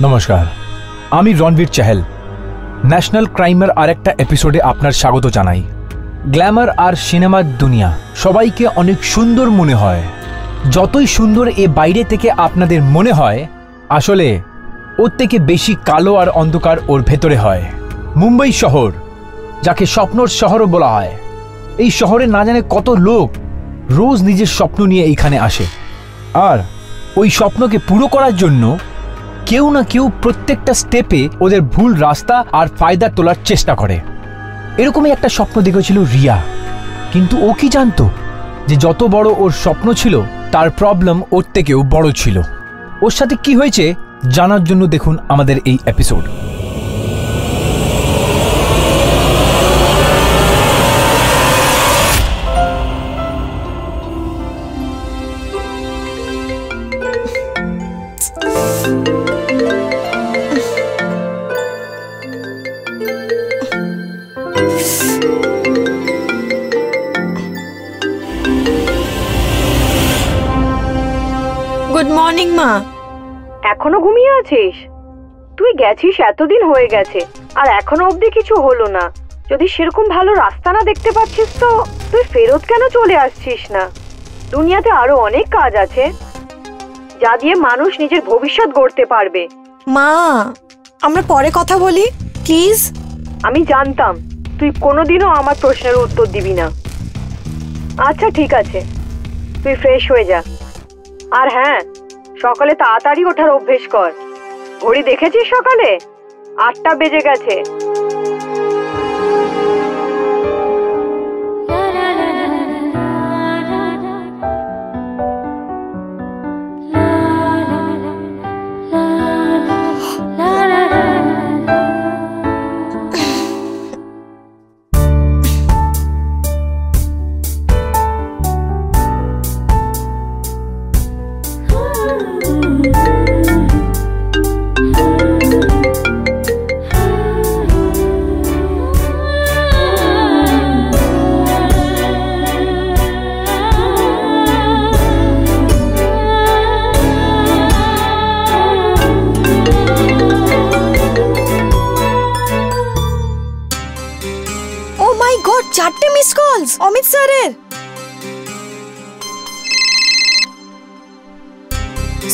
নমস্কার, আমি রণবীর চাহেল। ন্যাশনাল ক্রাইমের আরেকটা এপিসোডে আপনার স্বাগত জানাই। গ্ল্যামার আর সিনেমার দুনিয়া সবাইকে অনেক সুন্দর মনে হয়। যতই সুন্দর এ বাইরে থেকে আপনাদের মনে হয়, আসলে ওর থেকে বেশি কালো আর অন্ধকার ওর ভেতরে হয়। মুম্বাই শহর, যাকে স্বপ্নর শহরও বলা হয়, এই শহরে না জানে কত লোক রোজ নিজের স্বপ্ন নিয়ে এইখানে আসে, আর ওই স্বপ্নকে পুরো করার জন্য কেউ না কেউ প্রত্যেকটা স্টেপে ওদের ভুল রাস্তা আর ফায়দা তোলার চেষ্টা করে। এরকমই একটা স্বপ্ন দেখেছিল রিয়া, কিন্তু ও কি জানতো যে যত বড় ওর স্বপ্ন ছিল তার প্রবলেম ওর থেকেও বড় ছিল। ওর সাথে কি হয়েছে জানার জন্য দেখুন আমাদের এই এপিসোড। গুড মর্নিং মা। এখনো ঘুমিয়ে আছিস? তুই গেছিস এতদিন হয়ে গেছে আর এখনো অবধি কিছু হলো না। যদি সেরকম ভালো রাস্তা না দেখতে পাচ্ছিস তো তুই ফেরত কেন চলে আসছিস না? দুনিয়াতে আরো অনেক কাজ আছে যা দিয়ে মানুষ নিজের ভবিষ্যৎ গড়তে পারবে। মা, আমরা পরে কথা বলি প্লিজ। আমি জানতাম তুই কোনোদিনও আমার প্রশ্নের উত্তর দিবি না। আচ্ছা ঠিক আছে, তুই ফ্রেশ হয়ে যা। আর হ্যাঁ, সকালে তাড়াতাড়ি ওঠার অভ্যেস কর। ঘড়ি দেখেছিস সকালে 8টা বেজে গেছে। চারটে মিস কলস অমিত স্যারের।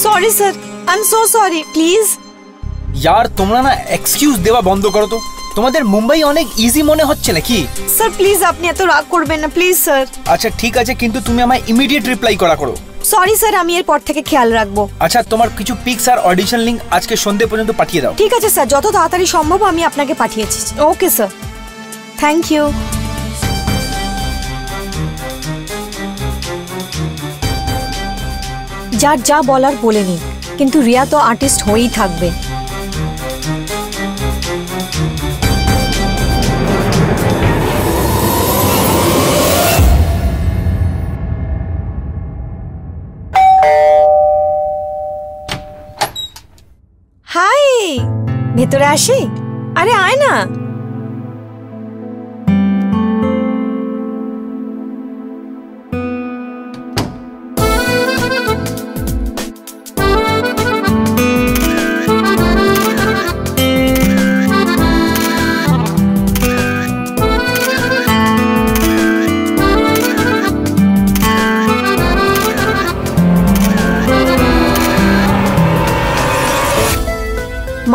Sorry sir, I am so sorry, please. यार তোমরা না এক্সকিউজ দেওয়া বন্ধ করো তো। তোমাদের মুম্বাই অনেক ইজি মনে হচ্ছে নাকি? স্যার প্লিজ, আপনি এত রাগ করবেন না প্লিজ স্যার। আচ্ছা ঠিক আছে, কিন্তু তুমি আমায় ইমিডিয়েট রিপ্লাই করো। সরি স্যার, আমি এর পর থেকে খেয়াল রাখবো। আচ্ছা, তোমার কিছু পিকস আর অডিশন লিংক আজকে সন্ধ্যে পর্যন্ত পাঠিয়ে দাও। ঠিক আছে স্যার, যত তাড়াতাড়ি সম্ভব আমি আপনাকে পাঠিয়েছি। Okay sir, thank you. যার যা বলার বলে নিন, কিন্তু রিয়া তো আর্টিস্ট হয়েই থাকবে। হাই, ভেতরে আসি? আরে আয় না।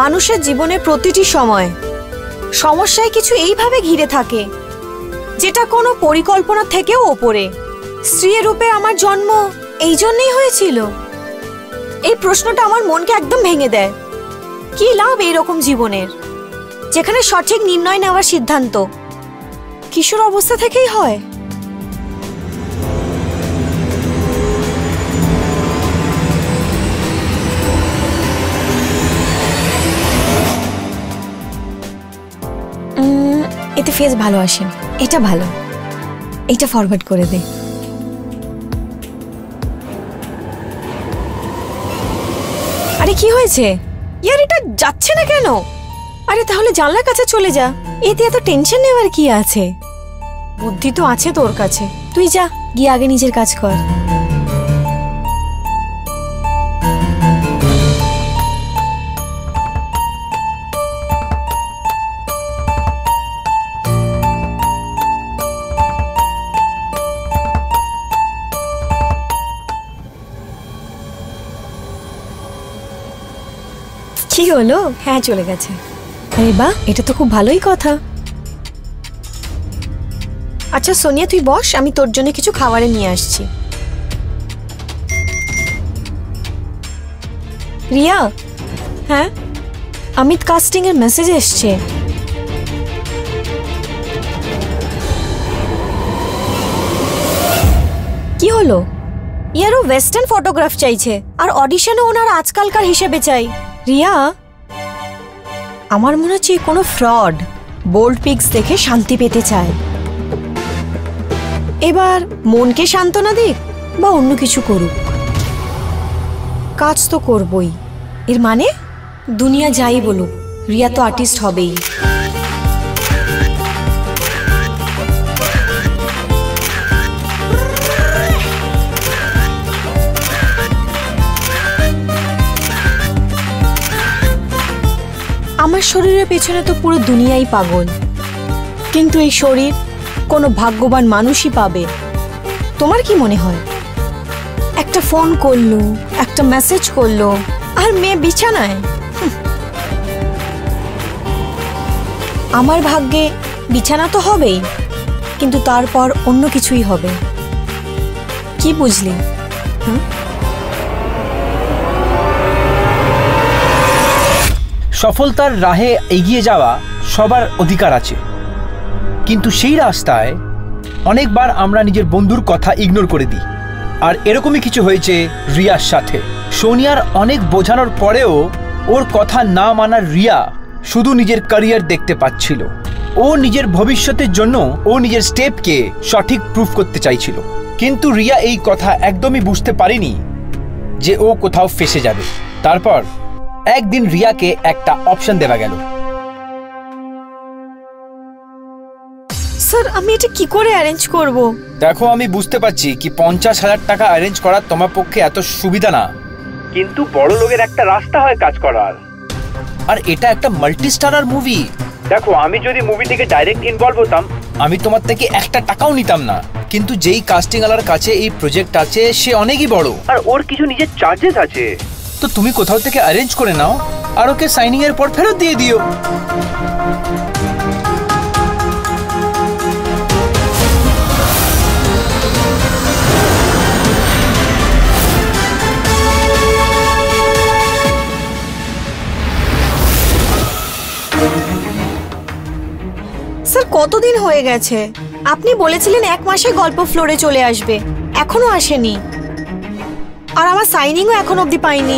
মানুষের জীবনে প্রতিটি সময় সমস্যায় কিছু এইভাবে ঘিরে থাকে যেটা কোনো পরিকল্পনা থেকেও ওপরে। স্ত্রী রূপে আমার জন্ম এই জন্যই হয়েছিল? এই প্রশ্নটা আমার মনকে একদম ভেঙে দেয়। কি লাভ এইরকম জীবনের, যেখানে সঠিক নির্ণয় নেওয়ার সিদ্ধান্ত কিশোর অবস্থা থেকেই হয়? এতে ফেস ভালো আসেন, এটা ভালো, এটা ফরওয়ার্ড করে দে। আরে কি হয়েছে ইয়ার, এটা যাচ্ছে না কেন? আরে তাহলে জানলার কাছে চলে যা, এতে এত টেনশন নেওয়ার কি আছে? বুদ্ধি তো আছে তোর কাছে, তুই যা গিয়ে আগে নিজের কাজ কর। কি হলো? হ্যাঁ চলে গেছে। আরে বাহ, এটা তো খুব ভালোই কথা। আচ্ছা সোনিয়া তুই বস, আমি তোর জন্য কিছু খাবারে নিয়ে আসছি। রিয়া, হ্যাঁ অমিত কাস্টিং এর মেসেজ এসছে। কি হলো? ইয়ারও ওয়েস্টার্ন ফটোগ্রাফ চাইছে আর অডিশনও ওনার আজকালকার হিসেবে চাই। রিয়া, আমার মনে হচ্ছে কোনো ফ্রড বোল্ড পিক্স দেখে শান্তি পেতে চায়। এবার মনকে সান্ত্বনা দিক বা অন্য কিছু করুক, কাজ তো করবই। এর মানে দুনিয়া যাই বলুক, রিয়া তো আর্টিস্ট হবেই। আমার শরীরের পেছনে তো পুরো দুনিয়াই পাগল, কিন্তু এই শরীর কোনো ভাগ্যবান মানুষই পাবে। তোমার কি মনে হয়? একটা ফোন করলো, একটা মেসেজ করলো, আর মেয়ে বিছানায়। আমার ভাগ্যে বিছানা তো হবেই, কিন্তু তারপর অন্য কিছুই হবে। কি বুঝলি? সফলতার রাহে এগিয়ে যাওয়া সবার অধিকার আছে, কিন্তু সেই রাস্তায় অনেকবার আমরা নিজের বন্ধুর কথা ইগনোর করে দিই। আর এরকমই কিছু হয়েছে রিয়ার সাথে। সোনিয়ার অনেক বোঝানোর পরেও ওর কথা না মানার রিয়া শুধু নিজের ক্যারিয়ার দেখতে পাচ্ছিল। ও নিজের ভবিষ্যতের জন্য ও নিজের স্টেপকে সঠিক প্রুফ করতে চাইছিল, কিন্তু রিয়া এই কথা একদমই বুঝতে পারেনি যে ও কোথাও ফেসে যাবে। তারপর একদিন রিয়াকে একটা অপশন দেওয়া গেল। স্যার আমি এটা কি করে অ্যারেঞ্জ করব? দেখো আমি বুঝতে পারছি কি 50,000 টাকা অ্যারেঞ্জ করা তোমার পক্ষে এত সুবিধা না, কিন্তু বড় লোকের একটা রাস্তা হয় কাজ করার। আর এটা একটা মাল্টি স্টারার মুভি। দেখো আমি যদি মুভি থেকে ডাইরেক্ট ইনভলভ হতাম, আমি তোমার থেকে একটা টাকাও নিতাম না, কিন্তু যেই কাস্টিং ওয়ালার কাছে এই প্রজেক্ট আছে সে অনেকই বড় আর ওর কিছু নিজের চার্জেস আছে। তো তুমি কোথাও থেকে অ্যারেঞ্জ করে নাও আর ওকে সাইনিং এর পর ফেরত দিয়ে দিও। স্যার কতদিন হয়ে গেছে? আপনি বলেছিলেন 1 মাসে গল্প ফ্লোরে চলে আসবে, এখনো আসেনি। আর আমার সাইনিংও এখন অবধি পাইনি।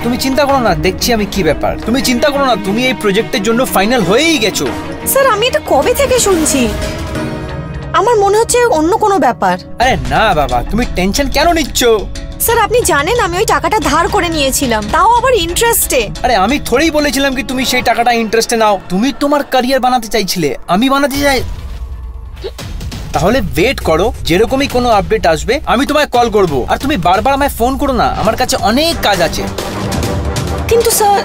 তুমি চিন্তা করো না, দেখছি আমি কি ব্যাপার। তুমি চিন্তা করো না, তুমি এই প্রজেক্টের জন্য ফাইনাল হয়েই গেছো। স্যার আমি এটা কবে থেকে শুনছি? আমার মনে হচ্ছে অন্য কোনো ব্যাপার। আরে না বাবা, তুমি টেনশন কেন নিচ্ছ? স্যার আপনি জানেন আমি ওই টাকাটা ধার করে নিয়েছিলাম, তাও আবার ইন্টারেস্টে। আরে আমি থোড়েই বলেছিলাম কি তুমি সেই টাকাটা ইন্টারেস্টে নাও। তুমি তোমার ক্যারিয়ার বানাতে চাইছিলে, আমি বানাতে চাই। তাহলে ওয়েট করো, যেরকমই কোনো আপডেট আসবে আমি তোমায় কল করব। আর তুমি বারবার আমায় ফোন করো না, আমার কাছে অনেক কাজ আছে। কিন্তু স্যার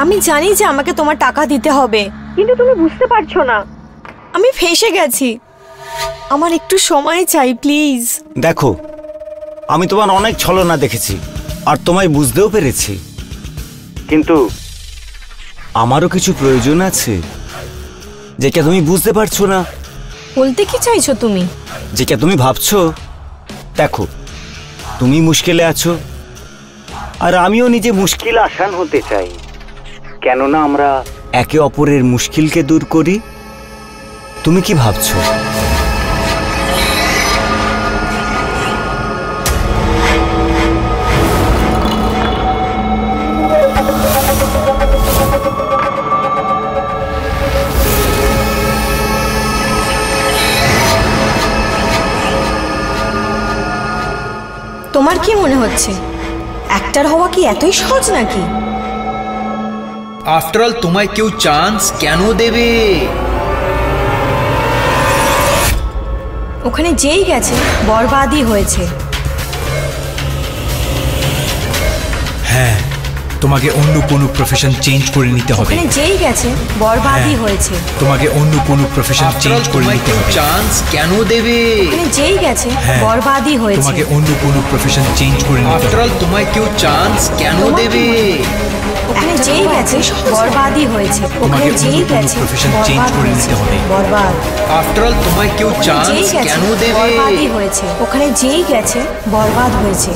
আমি জানি যে আমাকে তোমার টাকা দিতে হবে, কিন্তু তুমি বুঝতে পারছো না। আমি ফেঁসে গেছি। আমার একটু সময় চাই প্লিজ। দেখো আমি তোমার অনেক ছলনা দেখেছি আর তোমায় বুঝতেও পেরেছি, কিন্তু আমারও কিছু প্রয়োজন আছে যেটা তুমি বুঝতে পারছো না। বলতে কি চাইছো তুমি? যেটা তুমি ভাবছো। দেখো তুমি মুশকিলে আছো আর আমিও নিজে মুশকিল আসান হতে চাই, কেননা আমরা একে অপরের মুশকিলকে দূর করি। তুমি কি ভাবছো? তোমার কি মনে হচ্ছে অ্যাক্টর হওয়া কি এতই সহজ নাকি? আফটার অল তোমায় কেউ চান্স কেন দেবে? ওখানে যেই গেছে বরবাদই হয়েছে। হ্যাঁ তোমাকে অন্য কোনো প্রফেশন চেঞ্জ করে নিতে হবে। ওখানে যেই গেছে বরবাদই হয়েছে। তোমাকে অন্য কোনো প্রফেশন চেঞ্জ করে নিতে হবে। চান্স কেন দেবে? ওখানে যেই গেছে বরবাদই হয়েছে। তোমাকে অন্য কোনো প্রফেশন চেঞ্জ করে নিতে হবে। আফটার অল তোমায় কেউ চান্স কেন দেবে? ওখানে যেই গেছে বরবাদই হয়েছে। ওখানে যেই গেছে প্রফেশন চেঞ্জ করে নিতে হবে। বরবাদ। আফটার অল তোমায় কেউ চান্স কেন দেবে? বরবাদই হয়েছে। ওখানে যেই গেছে বরবাদ হয়েছে।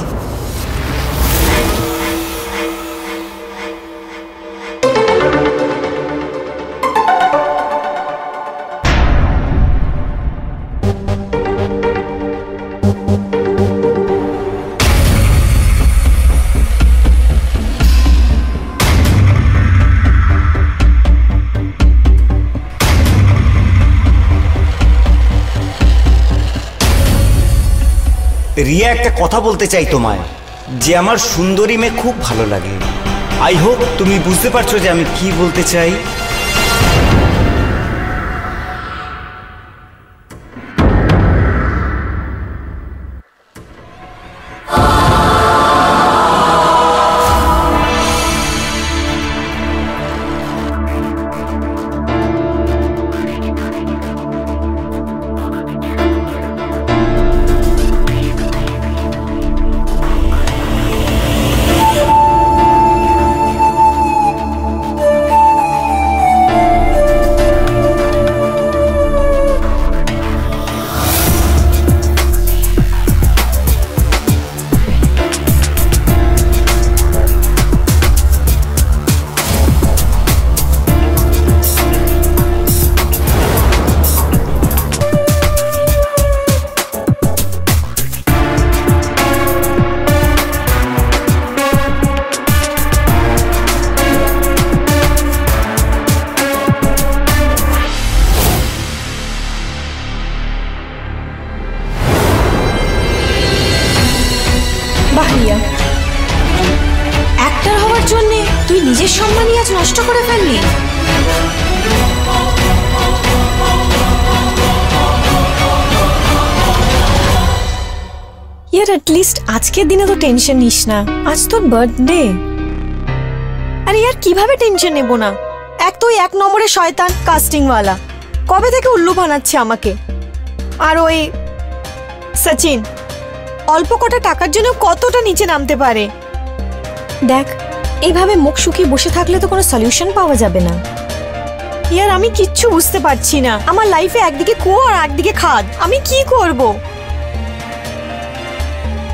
রিয়া, একটা কথা বলতে চাই তোমায়, যে আমার সুন্দরী মেয়ে খুব ভালো লাগে। আই হোপ তুমি বুঝতে পারছো যে আমি কি বলতে চাই। অ্যাক্টর হওয়ার জন্য তুই নিজের সম্মানই আজ নষ্ট করে ফেললি। ইয়ার অ্যাটলিস্ট আজকের দিনে তো টেনশন নিস না, আজ তোর বার্থডে। আরে ইয়ার কিভাবে টেনশন নেব না? এক তো এক নম্বরের শয়তান কাস্টিংওয়ালা কবে থেকে উল্লু বানাচ্ছে আমাকে। আর ওই সচিন অল্প কটা টাকার জন্য কতটা নিচে নামতে পারে। দেখ, এইভাবে মুখ শুকিয়ে বসে থাকলে তো কোনো সলিউশন পাওয়া যাবে না। ইয়ার আমি কিচ্ছু বুঝতে পারছি না, আমার লাইফে একদিকে কুয়ো আর একদিকে খাদ, আমি কি করব?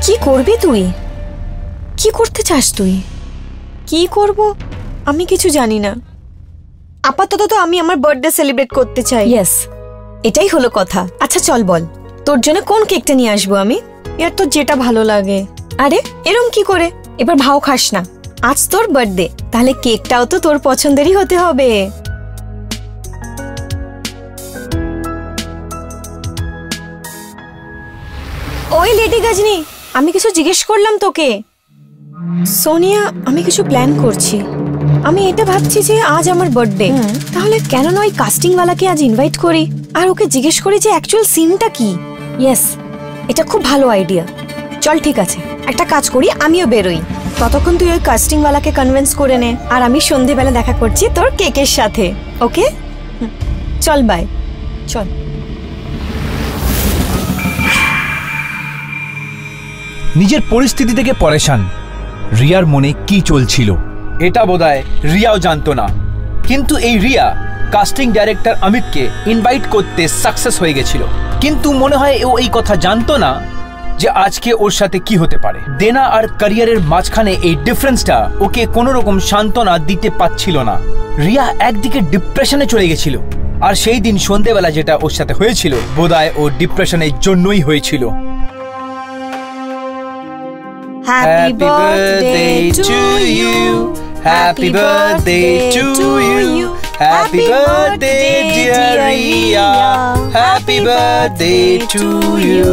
কি করবি তুই? কি করতে চাস তুই? কি করব আমি কিছু জানি না। আপাতত তো আমি আমার বার্থডে সেলিব্রেট করতে চাই। ইয়েস, এটাই হলো কথা। আচ্ছা চল বল, তোর জন্য কোন কেকটা নিয়ে আসবো আমি? ইয়ার তোর যেটা ভালো লাগে। আরে এরম কি করে? এবার ভাও খাস না, আজ তোর বার্থডে, তাহলে কেকটাও তো তোর পছন্দেরই হতে হবে। ওই লেডি গজনী, আমি কিছু জিজ্ঞেস করলাম তোকে। সোনিয়া, আমি কিছু প্ল্যান করছি। আমি এটা ভাবছি যে আজ আমার বার্থডে, তাহলে কেন নয় কাস্টিংওয়ালাকে আজ ইনভাইট করি আর ওকে জিজ্ঞেস করি যে অ্যাকচুয়াল সিনটা কি। ইয়েস, এটা খুব ভালো আইডিয়া। চল ঠিক আছে, একটা কাজ করি, আমিও বেরোই। ততক্ষণ তুই ওই কাস্টিংওয়ালাকে কনভিন্স করে নে, আর আমি সন্ধেবেলা দেখা করছি তোর কেকের সাথে। ওকে, চল বাই। চল। নিজের পরিস্থিতি থেকে পরেশান রিয়ার মনে কি চলছিল এটা বোধহয় রিয়াও জানতো না, কিন্তু এই রিয়া কাস্টিং ডাইরেক্টর অমিতকে ইনভাইট করতে সাকসেস হয়ে গেছিল। কিন্তু মনে হয় ও এই কথা জানতো না যে আজকে ওর সাথে কি হতে পারে। দেনা আর ক্যারিয়ারের মাঝখানে এই ডিফারেন্সটা ওকে কোনো রকম সান্ত্বনা দিতে পারছিল না। রিয়া একদিকে ডিপ্রেশনে চলে গেছিল, আর সেই দিন সন্ধ্যেবেলা যেটা ওর সাথে হয়েছিল বোধহয় ও ডিপ্রেশনের জন্যই হয়েছিল। Happy birthday to you. Happy birthday to you. Happy birthday dear Ria. Happy birthday to you.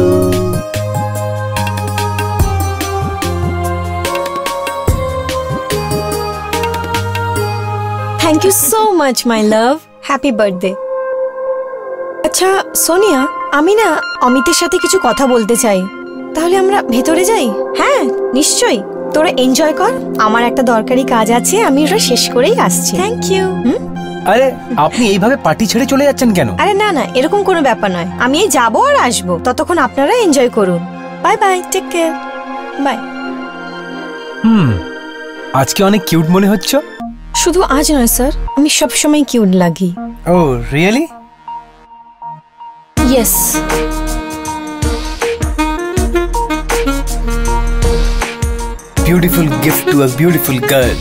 Thank you so much my love. Happy birthday. আচ্ছা সোনিয়া, আমি না অমিতের সাথে কিছু কথা বলতে চাই, তাহলে আমরা ভেতরে যাই? হ্যাঁ নিশ্চয়ই, তোরা এনজয় কর, আমার একটা দরকারি কাজ আছে, আমি ওটা শেষ করেই আসছি। Thank you. আরে আপনি এইভাবে পার্টি ছেড়ে চলে যাচ্ছেন কেন? আরে না না, এরকম কোনো ব্যাপার নয়, আমি এই যাবো আর আসবো, ততক্ষণ আপনারা এনজয় করুন। Bye bye, take care, bye. আজকে অনেক কিউট মনে হচ্ছে। শুধু আজ নয় স্যার, আমি সবসময় কিউট লাগি। Oh really? Yes. Beautiful gift to a beautiful girl.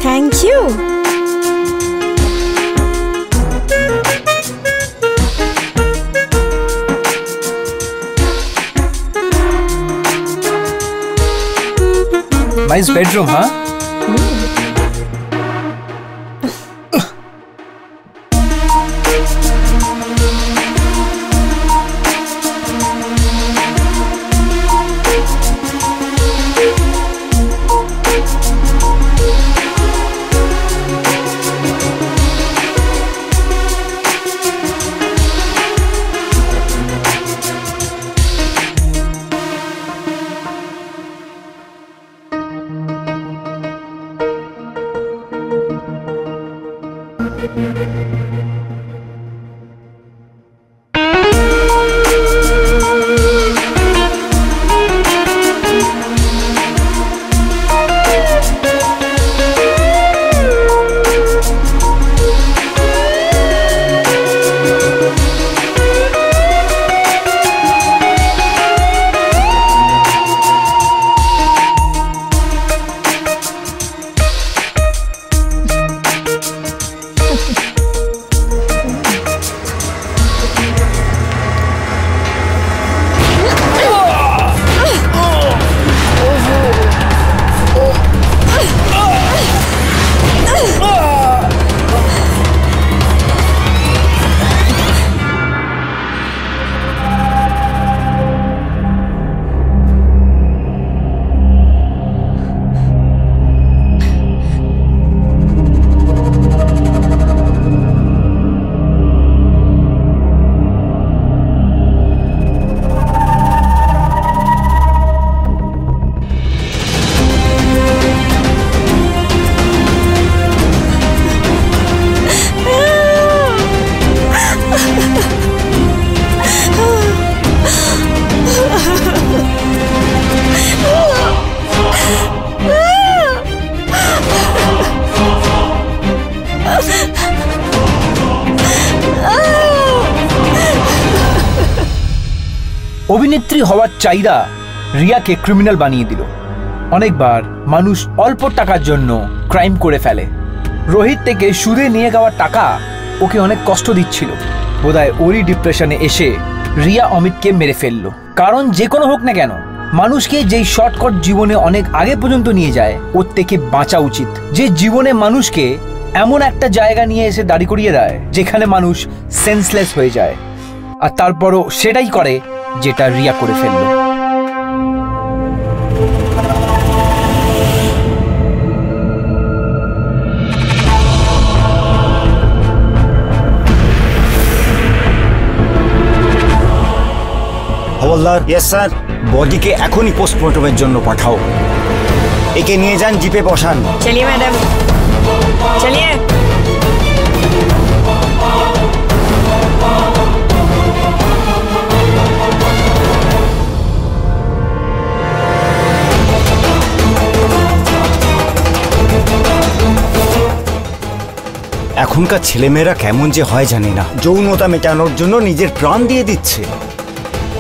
Thank you. Nice bedroom, huh? অভিনেত্রী হওয়ার চাহিদা রিয়াকে ক্রিমিনাল বানিয়ে দিল। অনেকবার মানুষ অল্প টাকার জন্য ক্রাইম করে ফেলে। রোহিত থেকে সুদে নিয়ে যাওয়া টাকা ওকে অনেক কষ্ট দিচ্ছিল। বোধহয় ওরই ডিপ্রেশনে এসে রিয়া অমিতকে মেরে ফেললো। কারণ যে কোনো হোক না কেন, মানুষকে যেই শর্টকাট জীবনে অনেক আগে পর্যন্ত নিয়ে যায়, ওর থেকে বাঁচা উচিত। যে জীবনে মানুষকে এমন একটা জায়গা নিয়ে এসে দাঁড়ি করিয়ে দেয় যেখানে মানুষ সেন্সলেস হয়ে যায়, আর তারপরও সেটাই করে যেটা রিয়া করে ফেললো। হবলদার। Yes sir. বডিকে এখনই পোস্টমর্টমের জন্য পাঠাও। একে নিয়ে যান, জিপে বসান। চলিয়ে ম্যাডাম, চলিয়ে। এখনকার ছেলেমেয়েরা কেমন যে হয় জানি না, যৌনতা মেটানোর জন্য নিজের প্রাণ দিয়ে দিচ্ছে।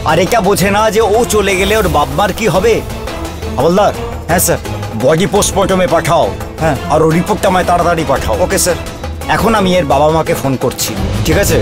আর এটা বোঝে না যে ও চলে গেলে ওর বাপমার কি হবে। হবলদার। হ্যাঁ স্যার। বডি পোস্টমর্টমে পাঠাও। হ্যাঁ, আর ও রিপোর্টটা আমায় তাড়াতাড়ি পাঠাও। Okay sir. এখন আমি এর বাবা মাকে ফোন করছি। ঠিক আছে।